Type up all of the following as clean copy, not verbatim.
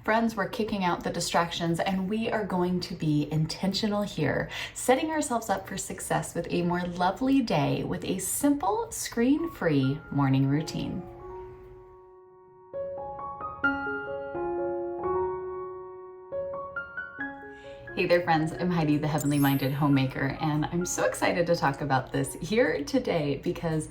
Friends, we're kicking out the distractions and we are going to be intentional here, setting ourselves up for success with a more lovely day with a simple screen-free morning routine. Hey there friends, I'm Heidi, the Heavenly Minded Homemaker, and I'm so excited to talk about this here today because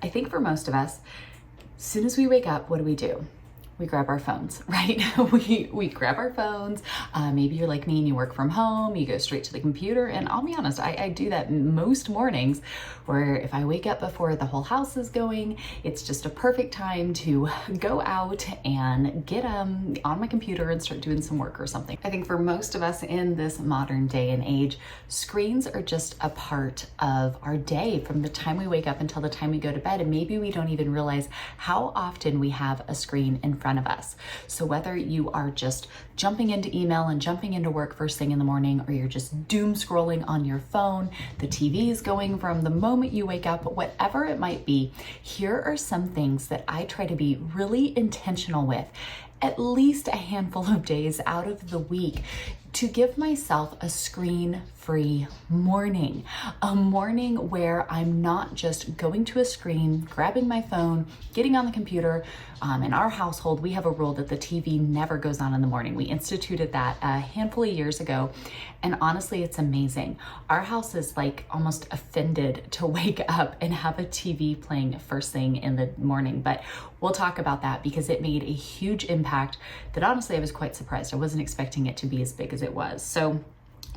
I think for most of us, as soon as we wake up, what do? We grab our phones, right? we grab our phones. Maybe you're like me and you work from home, you go straight to the computer. And I'll be honest, I do that most mornings where if I wake up before the whole house is going, it's just a perfect time to go out and get on my computer and start doing some work or something. I think for most of us in this modern day and age, screens are just a part of our day from the time we wake up until the time we go to bed. And maybe we don't even realize how often we have a screen in front of us. So whether you are just jumping into email and jumping into work first thing in the morning, or you're just doom scrolling on your phone, the TV is going from the moment you wake up, whatever it might be, here are some things that I try to be really intentional with at least a handful of days out of the week to give myself a screen-free morning, a morning where I'm not just going to a screen, grabbing my phone, getting on the computer. In our household, we have a rule that the TV never goes on in the morning. We instituted that a handful of years ago, and honestly, it's amazing. Our house is like almost offended to wake up and have a TV playing first thing in the morning, but we'll talk about that because it made a huge impact that honestly I was quite surprised. I wasn't expecting it to be as big as it was. So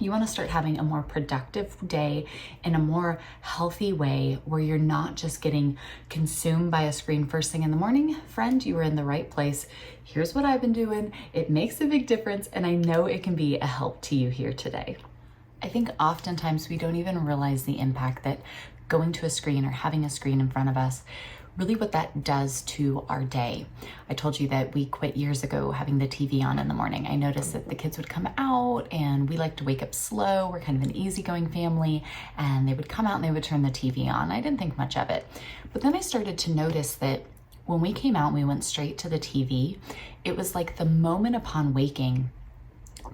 you want to start having a more productive day in a more healthy way where you're not just getting consumed by a screen first thing in the morning. Friend, you are in the right place. Here's what I've been doing. It makes a big difference, and I know it can be a help to you here today. I think oftentimes we don't even realize the impact that going to a screen or having a screen in front of us, really what that does to our day. I told you that we quit years ago having the TV on in the morning. I noticed that the kids would come out and we like to wake up slow. We're kind of an easygoing family, and they would come out and they would turn the TV on. I didn't think much of it. But then I started to notice that when we came out and we went straight to the TV, it was like the moment upon waking,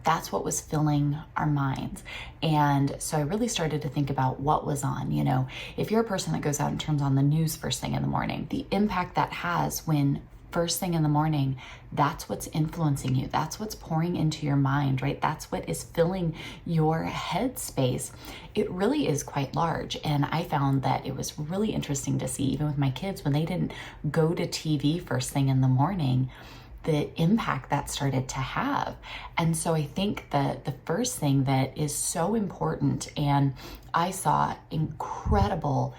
that's what was filling our minds. And so I really started to think about what was on. You know, if you're a person that goes out and turns on the news first thing in the morning, the impact that has when first thing in the morning, that's what's influencing you. That's what's pouring into your mind, right? That's what is filling your head space. It really is quite large. And I found that it was really interesting to see, even with my kids, when they didn't go to TV first thing in the morning, the impact that started to have. And so I think that the first thing that is so important, and I saw incredible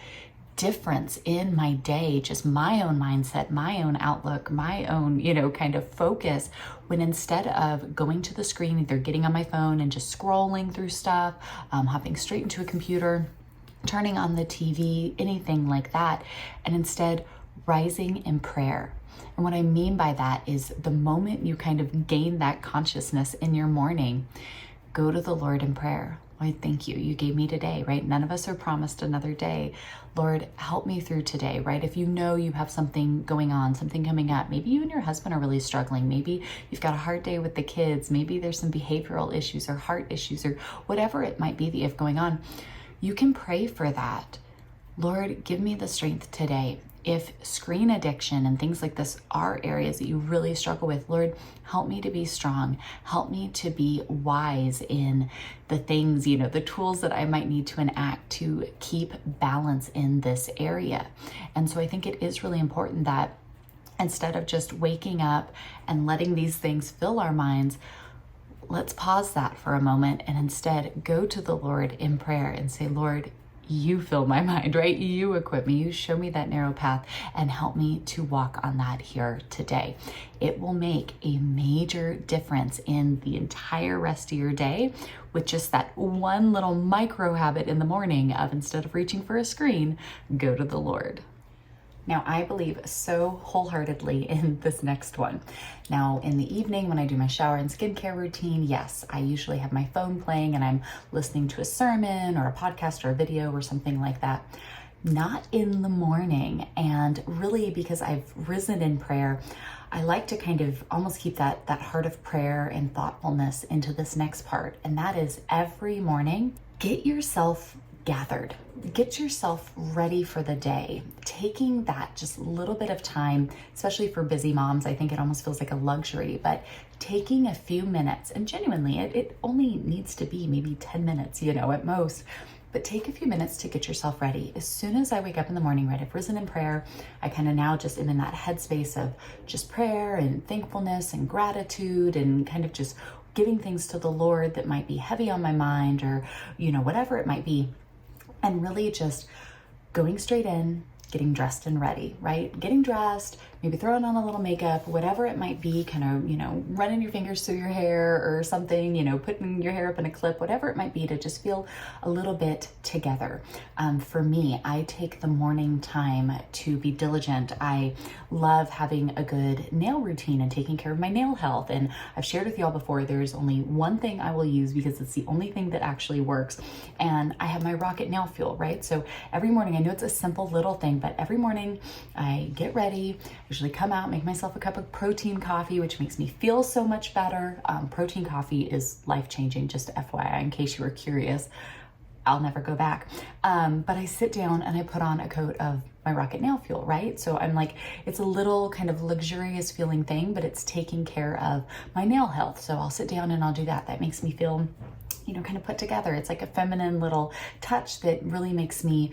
difference in my day, just my own mindset, my own outlook, my own, kind of focus, when instead of going to the screen, either getting on my phone and just scrolling through stuff, hopping straight into a computer, turning on the TV, anything like that, and instead rising in prayer. And what I mean by that is the moment you kind of gain that consciousness in your morning, go to the Lord in prayer. Lord, thank you. You gave me today, right? None of us are promised another day. Lord, help me through today, right? If you know you have something going on, something coming up, maybe you and your husband are really struggling. Maybe you've got a hard day with the kids. Maybe there's some behavioral issues or heart issues or whatever it might be that you have going on. You can pray for that. Lord, give me the strength today. If screen addiction and things like this are areas that you really struggle with, Lord, help me to be strong. Help me to be wise in the things, the tools that I might need to enact to keep balance in this area. And so I think it is really important that instead of just waking up and letting these things fill our minds, let's pause that for a moment and instead go to the Lord in prayer and say, Lord, you fill my mind, right? You equip me, you show me that narrow path and help me to walk on that here today. It will make a major difference in the entire rest of your day with just that one little micro habit in the morning of, instead of reaching for a screen, go to the Lord. Now, I believe so wholeheartedly in this next one. Now, in the evening when I do my shower and skincare routine, yes, I usually have my phone playing and I'm listening to a sermon or a podcast or a video or something like that. Not in the morning. And really, because I've risen in prayer, I like to kind of almost keep that heart of prayer and thoughtfulness into this next part. And that is every morning, get yourself gathered, get yourself ready for the day. Taking that just little bit of time, especially for busy moms, I think it almost feels like a luxury, but taking a few minutes, and genuinely, it only needs to be maybe 10 minutes, at most, but take a few minutes to get yourself ready. As soon as I wake up in the morning, right, I've risen in prayer, I kind of now just am in that headspace of just prayer and thankfulness and gratitude and kind of just giving things to the Lord that might be heavy on my mind or, whatever it might be. And really just going straight in, getting dressed and ready, right? Getting dressed, maybe throwing on a little makeup, whatever it might be, kind of, running your fingers through your hair or something, putting your hair up in a clip, whatever it might be, to just feel a little bit together. For me, I take the morning time to be diligent. I love having a good nail routine and taking care of my nail health. And I've shared with y'all before, there's only one thing I will use because it's the only thing that actually works. And I have my Rocket Nail Fuel, right? So every morning, I know it's a simple little thing, but every morning I get ready, usually come out, make myself a cup of protein coffee, which makes me feel so much better. Protein coffee is life-changing, just FYI, in case you were curious. I'll never go back. But I sit down and I put on a coat of my Rocket Nail Fuel, right? So I'm like, it's a little kind of luxurious feeling thing, but it's taking care of my nail health. So I'll sit down and I'll do that. That makes me feel kind of put together. It's like a feminine little touch that really makes me,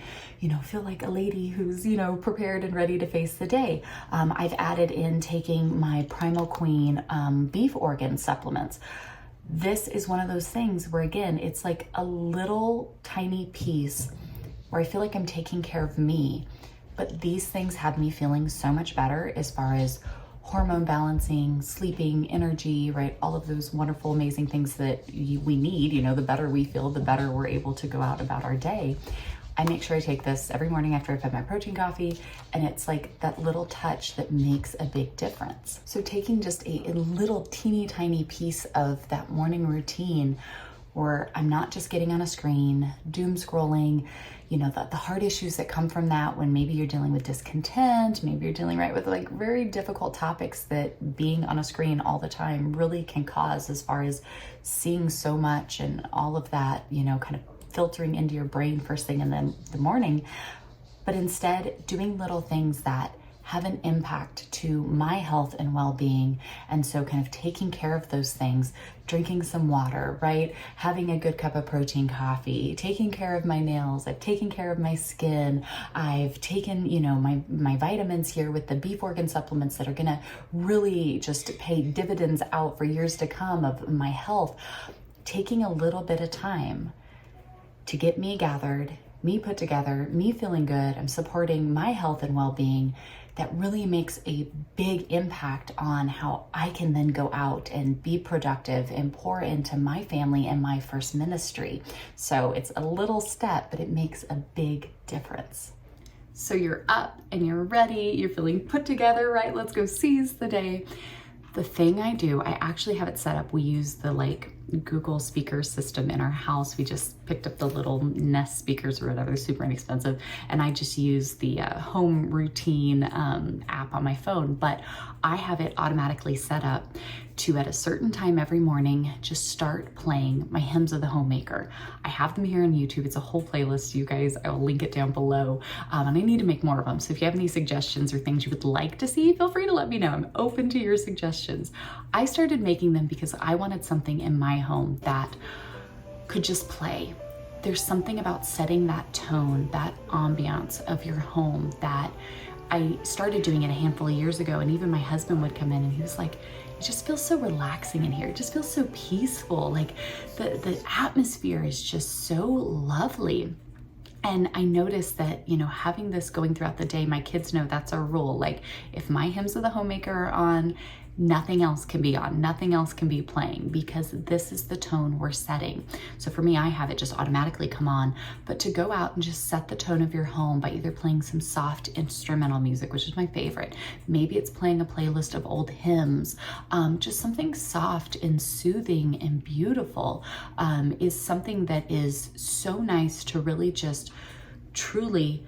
feel like a lady who's, prepared and ready to face the day. I've added in taking my Primal Queen beef organ supplements. This is one of those things where, again, it's like a little tiny piece where I feel like I'm taking care of me, but these things have me feeling so much better as far as hormone balancing, sleeping, energy, right? All of those wonderful, amazing things that we need. The better we feel, the better we're able to go out about our day. I make sure I take this every morning after I've had my protein coffee, and it's like that little touch that makes a big difference. So taking just a little teeny tiny piece of that morning routine where I'm not just getting on a screen, doom scrolling, the hard issues that come from that when maybe you're dealing with discontent, maybe you're dealing with like very difficult topics that being on a screen all the time really can cause, as far as seeing so much and all of that, kind of filtering into your brain first thing in the morning. But instead doing little things that have an impact to my health and well-being. And so kind of taking care of those things, drinking some water, right? Having a good cup of protein coffee, taking care of my nails. I've taken care of my skin. I've taken, my vitamins here with the beef organ supplements that are going to really just pay dividends out for years to come of my health. Taking a little bit of time to get me gathered, me put together, me feeling good. I'm supporting my health and well-being. That really makes a big impact on how I can then go out and be productive and pour into my family and my first ministry. So it's a little step, but it makes a big difference. So you're up and you're ready, you're feeling put together, right? Let's go seize the day. The thing I do, I actually have it set up. We use the Google speaker system in our house. We just picked up the little Nest speakers or whatever. They're super inexpensive. And I just use the home routine app on my phone. But I have it automatically set up to, at a certain time every morning, just start playing my hymns of the homemaker. I have them here on YouTube. It's a whole playlist, you guys. I will link it down below. And I need to make more of them. So if you have any suggestions or things you would like to see, feel free to let me know. I'm open to your suggestions. I started making them because I wanted something in my home that could just play. There's something about setting that tone, that ambiance of your home that I started doing it a handful of years ago. And even my husband would come in and he was like, it just feels so relaxing in here. It just feels so peaceful. Like the atmosphere is just so lovely. And I noticed that, having this going throughout the day, my kids know that's our rule. Like if my hymns of the homemaker are on, nothing else can be on, nothing else can be playing, because this is the tone we're setting. So for me, I have it just automatically come on, but to go out and just set the tone of your home by either playing some soft instrumental music, which is my favorite. Maybe it's playing a playlist of old hymns, just something soft and soothing and beautiful is something that is so nice to really just truly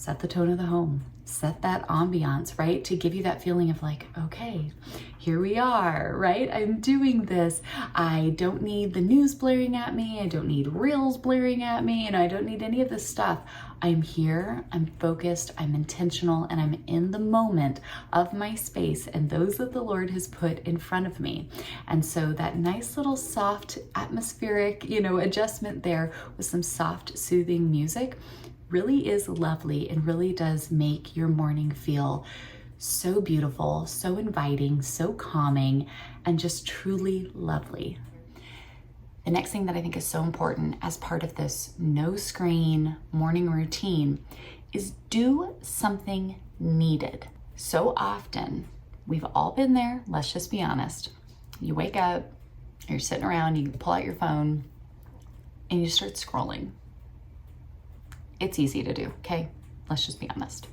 set the tone of the home, set that ambiance, right? To give you that feeling of like, okay, here we are, right? I'm doing this. I don't need the news blaring at me. I don't need reels blaring at me. And I don't need any of this stuff. I'm here, I'm focused, I'm intentional, and I'm in the moment of my space and those that the Lord has put in front of me. And so that nice little soft atmospheric, adjustment there with some soft, soothing music really is lovely and really does make your morning feel so beautiful, so inviting, so calming, and just truly lovely. The next thing that I think is so important as part of this no screen morning routine is do something needed. So often, we've all been there, let's just be honest. You wake up, you're sitting around, you pull out your phone, and you start scrolling. It's easy to do, okay? Let's just be honest.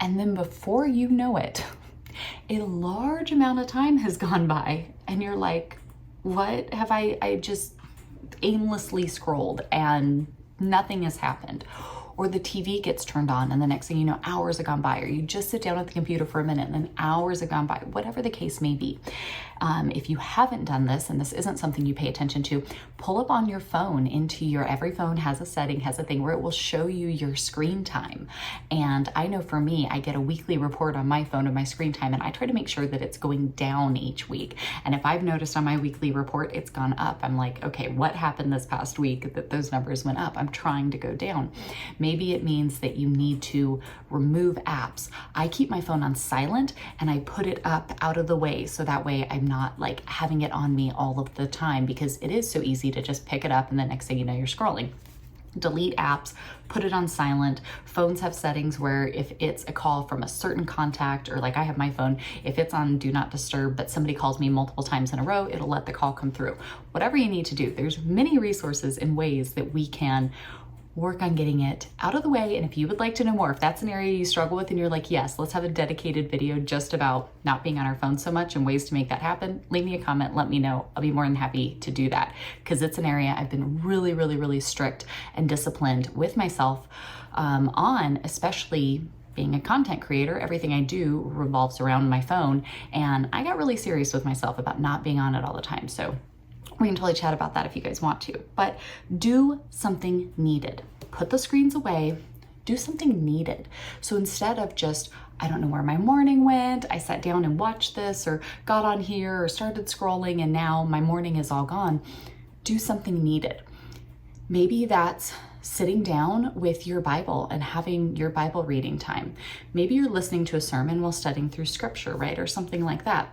And then before you know it, a large amount of time has gone by, and you're like, what have I just aimlessly scrolled and nothing has happened? Or the TV gets turned on and the next thing you know, hours have gone by, or you just sit down at the computer for a minute and then hours have gone by, whatever the case may be. If you haven't done this, and this isn't something you pay attention to, pull up on your phone into every phone has a setting, has a thing where it will show you your screen time. And I know for me, I get a weekly report on my phone of my screen time, and I try to make sure that it's going down each week. And if I've noticed on my weekly report, it's gone up, I'm like, okay, what happened this past week that those numbers went up? I'm trying to go down. Maybe it means that you need to remove apps. I keep my phone on silent and I put it up out of the way, so that way I'm not like having it on me all of the time, because it is so easy to just pick it up and the next thing you know, you're scrolling. Delete apps, put it on silent. Phones have settings where if it's a call from a certain contact, or like I have my phone, if it's on do not disturb, but somebody calls me multiple times in a row, it'll let the call come through. Whatever you need to do, there's many resources and ways that we can work on getting it out of the way. And if you would like to know more, if that's an area you struggle with and you're like, yes, let's have a dedicated video just about not being on our phone so much and ways to make that happen, leave me a comment, let me know. I'll be more than happy to do that, because it's an area I've been really, really, really strict and disciplined with myself on, especially being a content creator. Everything I do revolves around my phone, and I got really serious with myself about not being on it all the time. So we can totally chat about that if you guys want to, but do something needed. Put the screens away, do something needed. So instead of just, I don't know where my morning went, I sat down and watched this, or got on here, or started scrolling, and now my morning is all gone, do something needed. Maybe that's sitting down with your Bible and having your Bible reading time. Maybe you're listening to a sermon while studying through scripture, right? Or something like that.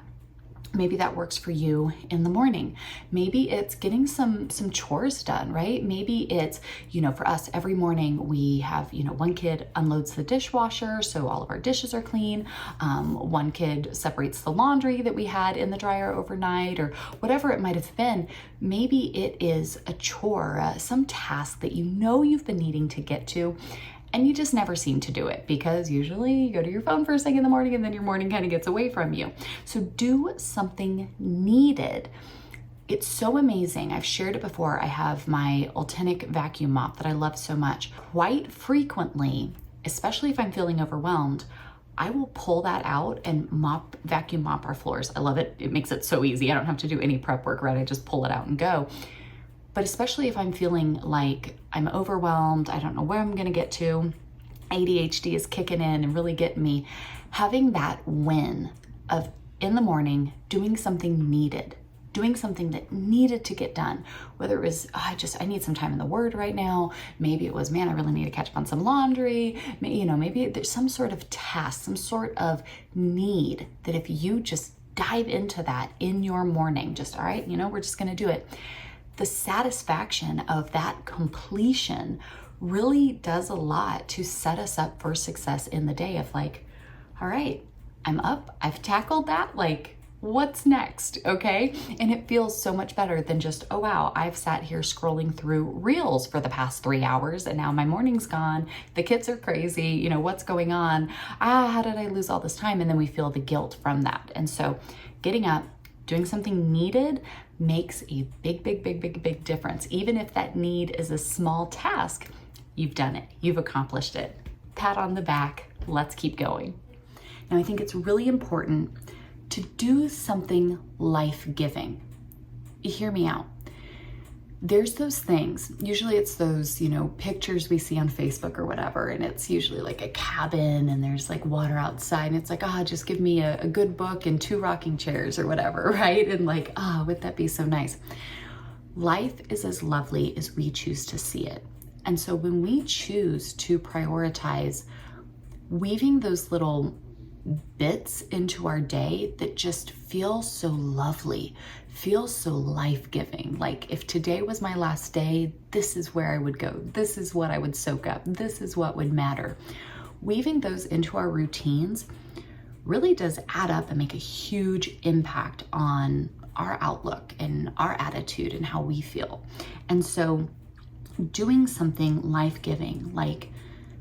Maybe that works for you in the morning. Maybe it's getting some chores done, right? Maybe it's, for us, every morning we have, one kid unloads the dishwasher, so all of our dishes are clean. One kid separates the laundry that we had in the dryer overnight, or whatever it might have been. Maybe it is a chore, some task that you've been needing to get to, and you just never seem to do it, because usually you go to your phone first thing in the morning and then your morning kind of gets away from you. So do something needed. It's so amazing. I've shared it before. I have my Ultenic vacuum mop that I love so much. Quite frequently, especially if I'm feeling overwhelmed, I will pull that out and vacuum mop our floors. I love it. It makes it so easy. I don't have to do any prep work, right? I just pull it out and go. But especially if I'm feeling like I'm overwhelmed, I don't know where I'm gonna get to, ADHD is kicking in and really getting me, having that win of in the morning doing something needed, doing something that needed to get done, whether it was, I need some time in the Word right now. Maybe it was, man, I really need to catch up on some laundry. Maybe there's some sort of task, some sort of need that if you just dive into that in your morning, just, all right, we're just gonna do it. The satisfaction of that completion really does a lot to set us up for success in the day of like, all right, I'm up, I've tackled that, like, what's next, okay? And it feels so much better than just, oh wow, I've sat here scrolling through reels for the past 3 hours and now my morning's gone, the kids are crazy, what's going on? How did I lose all this time? And then we feel the guilt from that. And so getting up, doing something needed makes a big, big, big, big, big difference. Even if that need is a small task, you've done it, you've accomplished it. pat on the back, let's keep going. Now, I think it's really important to do something life-giving. Hear me out. There's those things, usually it's those, pictures we see on Facebook or whatever, and it's usually like a cabin and there's like water outside and it's like, just give me a good book and 2 rocking chairs or whatever, right? And like, wouldn't that be so nice? Life is as lovely as we choose to see it. And so when we choose to prioritize weaving those little bits into our day that just feel so lovely, feel so life-giving. Like if today was my last day, this is where I would go. This is what I would soak up. This is what would matter. Weaving those into our routines really does add up and make a huge impact on our outlook and our attitude and how we feel. And so doing something life-giving, like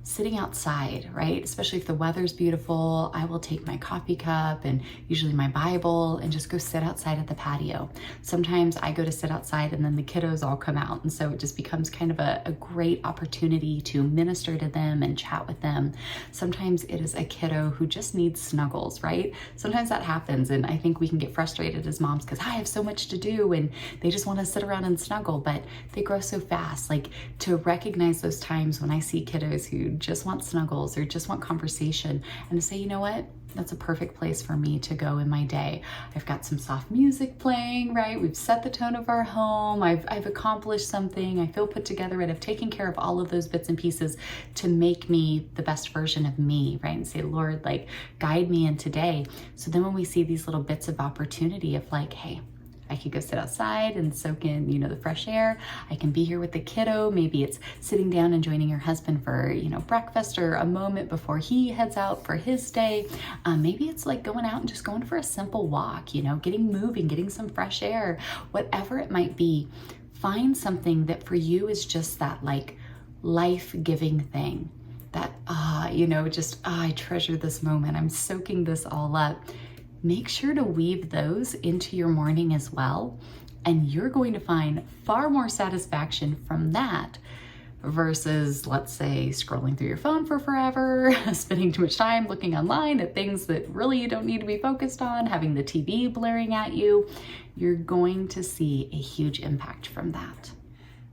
sitting outside, right? Especially if the weather's beautiful, I will take my coffee cup and usually my Bible and just go sit outside at the patio. Sometimes I go to sit outside and then the kiddos all come out. And so it just becomes kind of a great opportunity to minister to them and chat with them. Sometimes it is a kiddo who just needs snuggles, right? Sometimes that happens. And I think we can get frustrated as moms because I have so much to do and they just want to sit around and snuggle, but they grow so fast. Like to recognize those times when I see kiddos who just want snuggles or just want conversation and to say, you know what? That's a perfect place for me to go in my day. I've got some soft music playing, right? We've set the tone of our home. I've accomplished something. I feel put together and I've taken care of all of those bits and pieces to make me the best version of me, right? And say, Lord, like guide me in today. So then when we see these little bits of opportunity of like, hey, I could go sit outside and soak in, the fresh air. I can be here with the kiddo. Maybe it's sitting down and joining your husband for, breakfast or a moment before he heads out for his day. Maybe it's like going out and just going for a simple walk, getting moving, getting some fresh air, whatever it might be. Find something that for you is just that like life-giving thing that, I treasure this moment. I'm soaking this all up. Make sure to weave those into your morning as well. And you're going to find far more satisfaction from that versus, let's say, scrolling through your phone for forever, spending too much time looking online at things that really you don't need to be focused on, having the TV blaring at you. You're going to see a huge impact from that.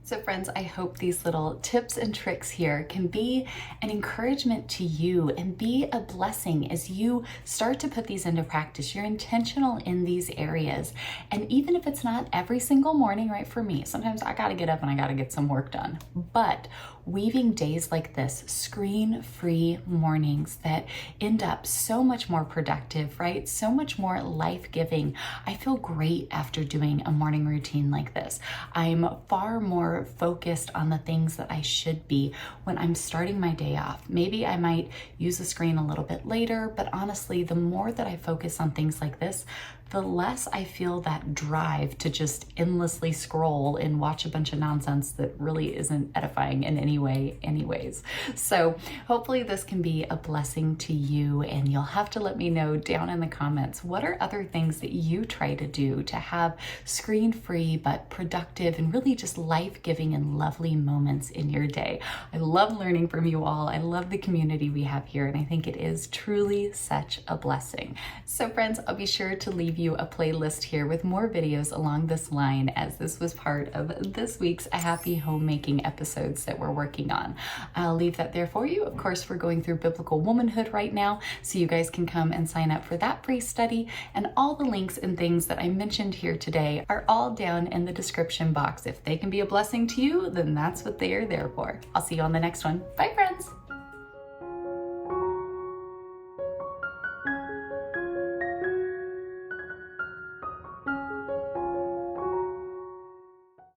So friends, I hope these little tips and tricks here can be an encouragement to you and be a blessing as you start to put these into practice. You're intentional in these areas. And even if it's not every single morning, right, for me, sometimes I gotta get up and I gotta get some work done. But weaving days like this, screen-free mornings that end up so much more productive, right? So much more life-giving. I feel great after doing a morning routine like this. I'm far more focused on the things that I should be when I'm starting my day off. Maybe I might use the screen a little bit later, but honestly, the more that I focus on things like this, the less I feel that drive to just endlessly scroll and watch a bunch of nonsense that really isn't edifying in any way anyways. So hopefully this can be a blessing to you, and you'll have to let me know down in the comments, what are other things that you try to do to have screen-free but productive and really just life-giving and lovely moments in your day. I love learning from you all. I love the community we have here, and I think it is truly such a blessing. So friends, I'll be sure to leave you a playlist here with more videos along this line, as this was part of this week's Happy Homemaking episodes that we're working on. I'll leave that there for you. Of course, we're going through biblical womanhood right now, so you guys can come and sign up for that free study, and all the links and things that I mentioned here today are all down in the description box. If they can be a blessing to you, then that's what they are there for. I'll see you on the next one. Bye, friends.